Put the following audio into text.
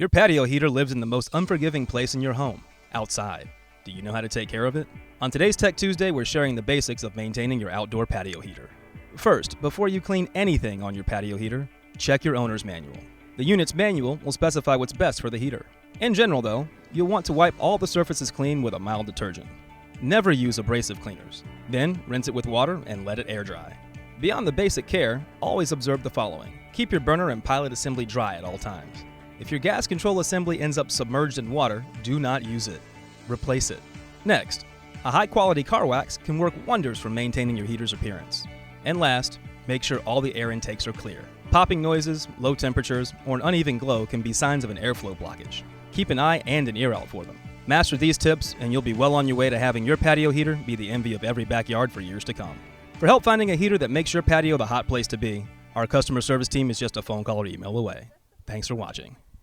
Your patio heater lives in the most unforgiving place in your home, outside. Do you know how to take care of it? On today's Tech Tuesday, we're sharing the basics of maintaining your outdoor patio heater. First, before you clean anything on your patio heater, check your owner's manual. The unit's manual will specify what's best for the heater. In general though, you'll want to wipe all the surfaces clean with a mild detergent. Never use abrasive cleaners. Then, rinse it with water and let it air dry. Beyond the basic care, always observe the following. Keep your burner and pilot assembly dry at all times. If your gas control assembly ends up submerged in water, do not use it. Replace it. Next, a high-quality car wax can work wonders for maintaining your heater's appearance. And last, make sure all the air intakes are clear. Popping noises, low temperatures, or an uneven glow can be signs of an airflow blockage. Keep an eye and an ear out for them. Master these tips, and you'll be well on your way to having your patio heater be the envy of every backyard for years to come. For help finding a heater that makes your patio the hot place to be, our customer service team is just a phone call or email away. Thanks for watching.